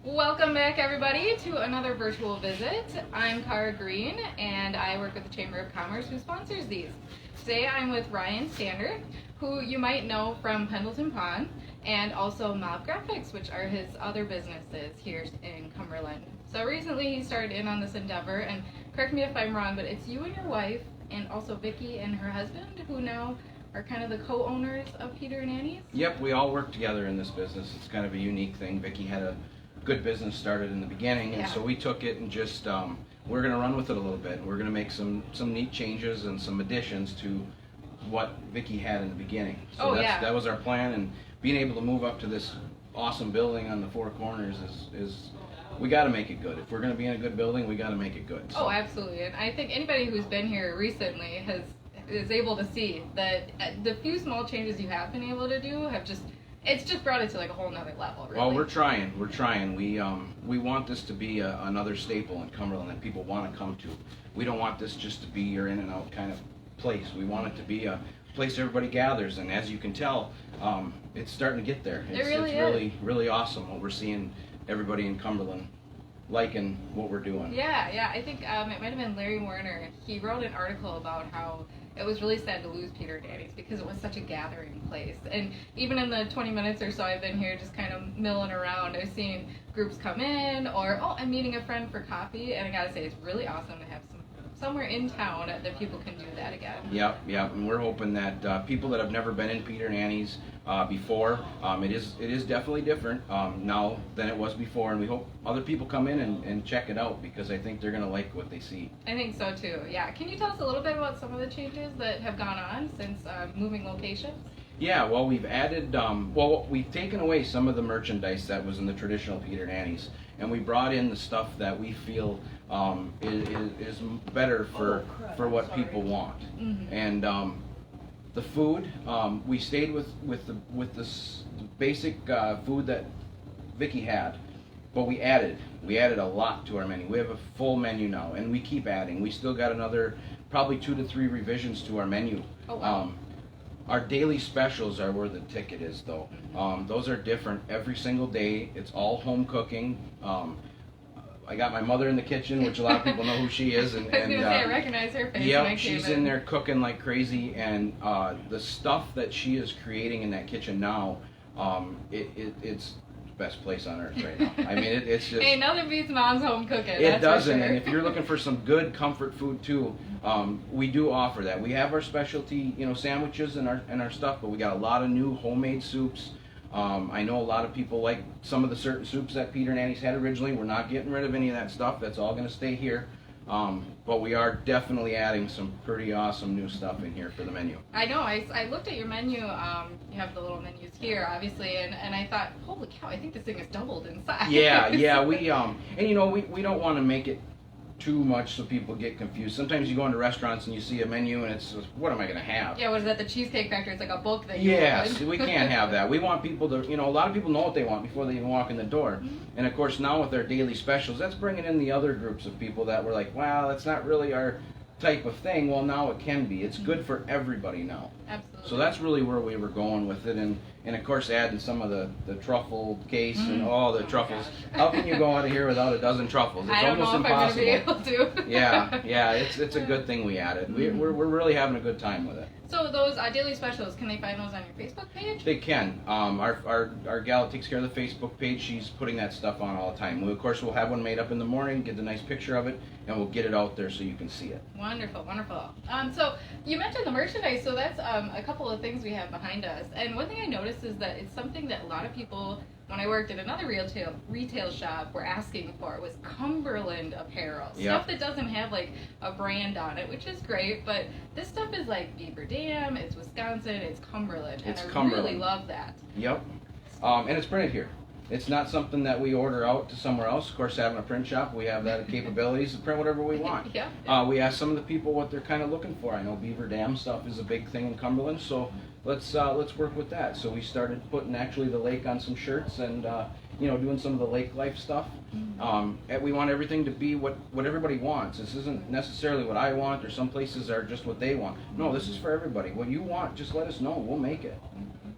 Welcome back, everybody, to another virtual visit. I'm Cara Green, and I work with the Chamber of Commerce, who sponsors these. Today, I'm with Ryan Stander, who you might know from Pendleton Pond, and also Mob Graphics, which are his other businesses here in Cumberland. So recently, he started in on this endeavor, and correct me if I'm wrong, but it's you and your wife, and also Vicki and her husband, who now are kind of the co-owners of Peter and Annie's? Yep, we all work together in this business. It's kind of a unique thing. Vicki had a good business started in the beginning, and so we took it and just we're going to run with it a little bit. We're going to make some neat changes and some additions to what Vicki had in the beginning. So that was our plan, and being able to move up to this awesome building on the four corners is we got to make it good. If we're going to be in a good building, we got to make it good. So. Oh, absolutely. And I think anybody who's been here recently is able to see that the few small changes you have been able to do have it's just brought it to like a whole nother level, really. Well, we're trying. We want this to be another staple in Cumberland that people want to come to. We don't want this just to be your in and out kind of place. We want it to be a place everybody gathers, and as you can tell, it's starting to get there. It's really awesome what we're seeing. Everybody in Cumberland liking what we're doing. Yeah. I think it might have been Larry Warner. He wrote an article about how it was really sad to lose Peter and Annie's because it was such a gathering place. And even in the 20 minutes or so I've been here just kind of milling around, I've seen groups come in, or, I'm meeting a friend for coffee, and I gotta say, it's really awesome to have somewhere in town that people can do that again. Yep, and we're hoping that people that have never been in Peter and Annie's before, it is definitely different now than it was before, and we hope other people come in and check it out, because I think they're going to like what they see. I think so too, yeah. Can you tell us a little bit about some of the changes that have gone on since moving locations? Yeah, well, we've added, we've taken away some of the merchandise that was in the traditional Peter and Annie's, and we brought in the stuff that we feel is better for what people want. Mm-hmm. And the food, we stayed with the basic food that Vicki had, but we added a lot to our menu. We have a full menu now, and we keep adding. We still got another probably 2 to 3 revisions to our menu. Oh, wow. Our daily specials are where the ticket is, though. Those are different every single day. It's all home cooking. I got my mother in the kitchen, which a lot of people know who she is. And, I was going to say, I recognize her face. Yeah, she's in there cooking like crazy, and the stuff that she is creating in that kitchen now, it's the best place on earth right now. I mean, it's just... Ain't nothing beats Mom's home cooking. It doesn't, sure. And if you're looking for some good comfort food too, we do offer that. We have our specialty, sandwiches and our stuff, but we got a lot of new homemade soups. I know a lot of people like some of the certain soups that Peter and Annie's had originally. We're not getting rid of any of that stuff. That's all going to stay here. But we are definitely adding some pretty awesome new stuff in here for the menu. I know. I looked at your menu. You have the little menus here, obviously, and I thought, holy cow! I think this thing has doubled in size. Yeah. We we don't want to make it too much so people get confused. Sometimes you go into restaurants and you see a menu and it's just, what am I going to have? Yeah, what is that, the Cheesecake Factory? It's like a book that you Yes, we can't have that. We want people to, a lot of people know what they want before they even walk in the door. Mm-hmm. And of course now with our daily specials, that's bringing in the other groups of people that were like, wow, that's not really our type of thing. Well, now it can be. It's good for everybody now. Absolutely. So that's really where we were going with it, and of course adding some of the truffle case and all the truffles. How can you go out of here without a dozen truffles? It's I don't almost know if impossible. I'm going to be able to. Yeah, it's a good thing we added. We're really having a good time with it. So those daily specials, can they find those on your Facebook page? They can. Our gal that takes care of the Facebook page, she's putting that stuff on all the time. Of course, we'll have one made up in the morning, get the nice picture of it, and we'll get it out there so you can see it. Wonderful. So you mentioned the merchandise, so that's a couple of things we have behind us. And one thing I noticed is that it's something that a lot of people, when I worked at another retail shop, were asking for, was Cumberland apparel. Yep. Stuff that doesn't have like a brand on it, which is great, but this stuff is like Beaver Dam, it's Wisconsin, it's Cumberland, and I really love that. Yep. And it's printed here. It's not something that we order out to somewhere else. Of course, having a print shop, we have that capabilities to print whatever we want. Yeah. We asked some of the people what they're kind of looking for. I know Beaver Dam stuff is a big thing in Cumberland, so let's work with that. So we started putting actually the lake on some shirts and doing some of the lake life stuff. And we want everything to be what everybody wants. This isn't necessarily what I want, or some places are just what they want. No, this is for everybody. What you want, just let us know. We'll make it.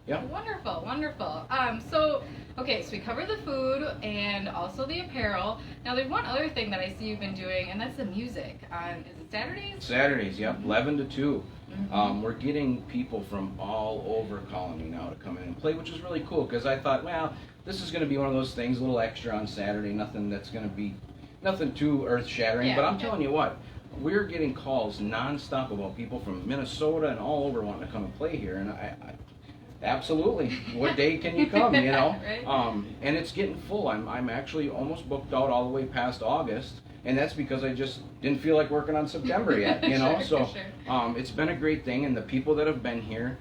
Yeah. Wonderful. So, Okay, so we covered the food and also the apparel. Now there's one other thing that I see you've been doing, and that's the music. Is it Saturdays? Saturdays, yep, 11 to 2. Mm-hmm. We're getting people from all over Colony now to come in and play, which is really cool because I thought, well, this is going to be one of those things, a little extra on Saturday, nothing that's going to be, nothing too earth-shattering. Yeah. But I'm telling you what, we're getting calls nonstop about people from Minnesota and all over wanting to come and play here, and I absolutely. What day can you come? You know, right. And it's getting full. I'm actually almost booked out all the way past August, and that's because I just didn't feel like working on September yet. You know, Sure. It's been a great thing, and the people that have been here,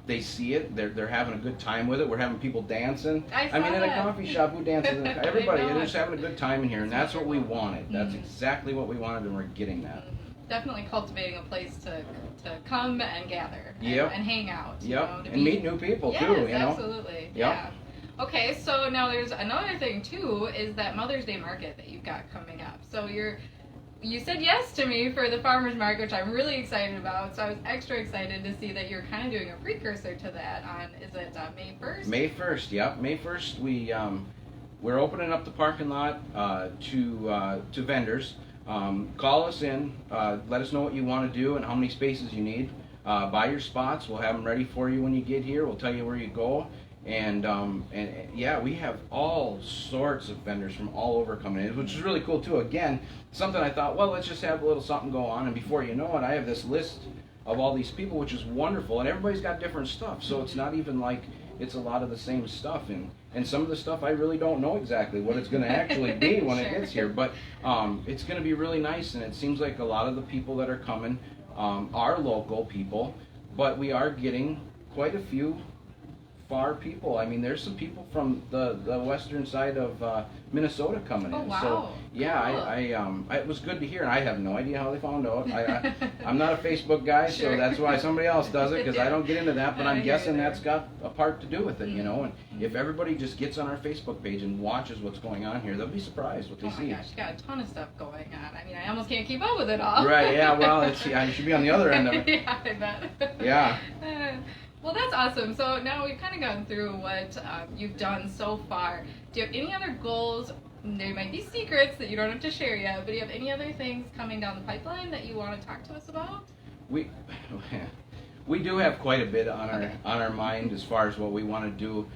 they see it. They're having a good time with it. We're having people dancing. I mean, in a that. coffee shop, who dances? Everybody. I know. They're just having a good time in here, and that's what we wanted. That's Mhm. exactly what we wanted, and we're getting that. Definitely cultivating a place to come and gather Yep. and hang out. You Yep, know, to and meet new people yes, too. You know. Absolutely. Yep. Yeah. Okay, so now there's another thing too, is that Mother's Day market that you've got coming up. So you said yes to me for the farmers market, which I'm really excited about. So I was extra excited to see that you're kind of doing a precursor to that on, is it May 1st? May 1st, yep. May 1st, we're opening up the parking lot to vendors. Call us in, let us know what you want to do and how many spaces you need. Buy your spots. We'll have them ready for you when you get here. We'll tell you where you go. And yeah, we have all sorts of vendors from all over coming in, which is really cool too. Again, something I thought, well, let's just have a little something go on, and before you know it, I have this list of all these people, which is wonderful, and everybody's got different stuff, so it's not even like it's a lot of the same stuff, and some of the stuff I really don't know exactly what it's going to actually be when it gets here, but it's going to be really nice, and it seems like a lot of the people that are coming are local people, but we are getting quite a few far people. I mean, there's some people from the western side of Minnesota coming in. Oh, wow. So yeah, Cool. it was good to hear, and I have no idea how they found out. I'm not a Facebook guy, Sure. so that's why somebody else does it, because I don't get into that. But I I'm hear guessing you there. that's got a part to do with it, you know. And if everybody just gets on our Facebook page and watches what's going on here, they'll be surprised what they Oh my see. gosh, you got a ton of stuff going on. I mean, I almost can't keep up with it all. Right? Yeah. Well, I should be on the other end of it. Yeah, I bet. Yeah. Well, that's awesome. So now we've kind of gone through what you've done so far. Do you have any other goals? They might be secrets that you don't have to share yet, but do you have any other things coming down the pipeline that you want to talk to us about? We do have quite a bit on our mind as far as what we want to do.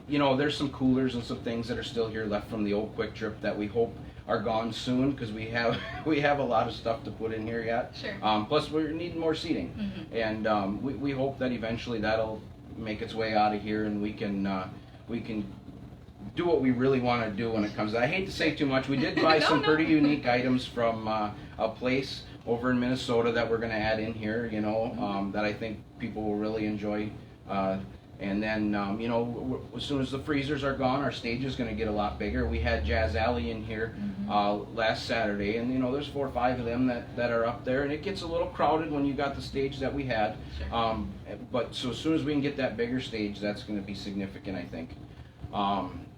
You know, there's some coolers and some things that are still here left from the old Quick Trip that we hope are gone soon, because we have a lot of stuff to put in here yet. Sure. Plus we're needing more seating, and we hope that eventually that'll make its way out of here, and we can do what we really want to do when it comes. I hate to say too much. We did buy some pretty unique items from a place over in Minnesota that we're going to add in here, you know, that I think people will really enjoy. And then, you know, as soon as the freezers are gone, our stage is going to get a lot bigger. We had Jazz Alley in here last Saturday, and, you know, there's 4 or 5 of them that are up there, and it gets a little crowded when you got the stage that we had. Sure. But so as soon as we can get that bigger stage, that's going to be significant, I think.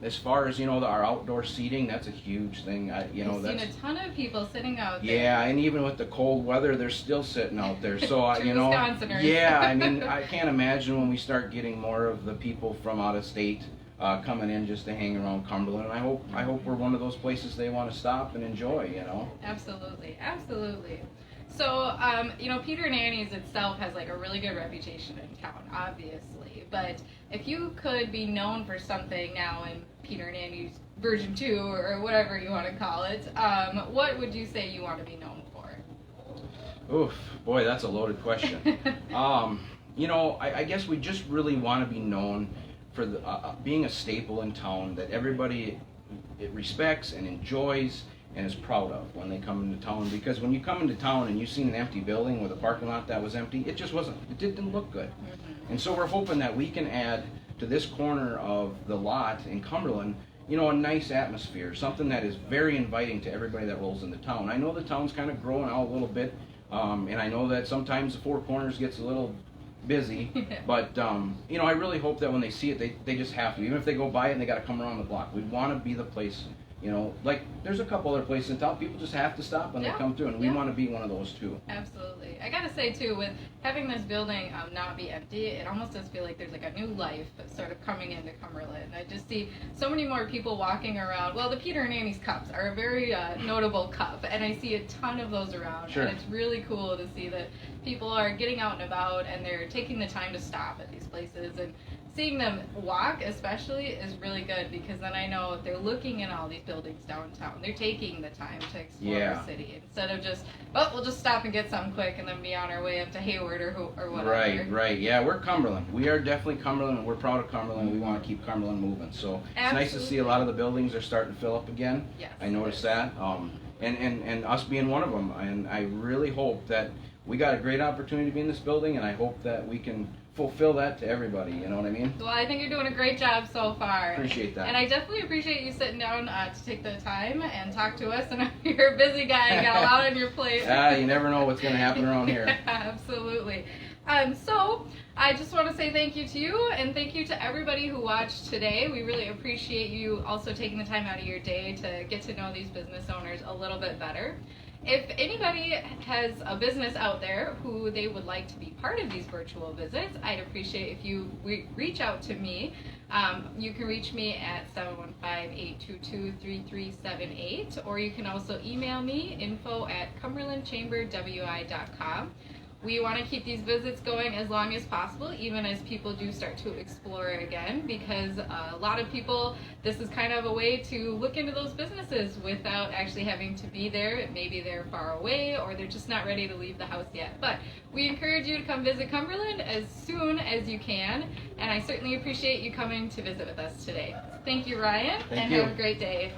As far as, you know, our outdoor seating, that's a huge thing. I've seen a ton of people sitting out there. Yeah, and even with the cold weather, they're still sitting out there. So, True you know, Wisconsiners. yeah, I mean, I can't imagine when we start getting more of the people from out of state coming in just to hang around Cumberland. I hope we're one of those places they want to stop and enjoy, you know. Absolutely, absolutely. So, you know, Peter and Annie's itself has like a really good reputation in town, obviously. But if you could be known for something now in Peter and Annie's version 2, or whatever you want to call it, what would you say you want to be known for? Oof, boy, that's a loaded question. You know, I guess we just really want to be known for being a staple in town that everybody respects and enjoys and is proud of when they come into town. Because when you come into town and you've seen an empty building with a parking lot that was empty, it just wasn't, it didn't look good. And so we're hoping that we can add to this corner of the lot in Cumberland, you know, a nice atmosphere, something that is very inviting to everybody that rolls into town. I know the town's kind of growing out a little bit, and I know that sometimes the Four Corners gets a little busy, but you know, I really hope that when they see it, they just have to. Even if they go by it and they got to come around the block, we want to be the place you know, like there's a couple other places in town, people just have to stop when they come through, and we want to be one of those too. Absolutely. I gotta say too, with having this building not be empty, it almost does feel like there's like a new life sort of coming into Cumberland. I just see so many more people walking around. Well, the Peter and Annie's cups are a very notable cup, and I see a ton of those around. Sure. And it's really cool to see that people are getting out and about, and they're taking the time to stop at these places, and seeing them walk especially is really good, because then I know they're looking in all these buildings downtown. They're taking the time to explore the city instead of just, oh, we'll just stop and get something quick and then be on our way up to Hayward or whatever. Right. Yeah, we're Cumberland. We are definitely Cumberland, and we're proud of Cumberland. We want to keep Cumberland moving. So it's nice to see a lot of the buildings are starting to fill up again. Yes, I noticed that. And us being one of them. And I really hope that we got a great opportunity to be in this building, and I hope that we can fulfill that to everybody, you know what I mean? Well, I think you're doing a great job so far. Appreciate that. And I definitely appreciate you sitting down to take the time and talk to us. And you're a busy guy, you got a lot on your plate. You never know what's going to happen around here. Absolutely. So I just want to say thank you to you, and thank you to everybody who watched today. We really appreciate you also taking the time out of your day to get to know these business owners a little bit better. If anybody has a business out there who they would like to be part of these virtual visits, I'd appreciate if you reach out to me. You can reach me at 715-822-3378, or you can also email me, info@cumberlandchamberwi.com. We want to keep these visits going as long as possible, even as people do start to explore again, because a lot of people, this is kind of a way to look into those businesses without actually having to be there. Maybe they're far away, or they're just not ready to leave the house yet. But we encourage you to come visit Cumberland as soon as you can, and I certainly appreciate you coming to visit with us today. Thank you, Ryan, Thank you. Have a great day.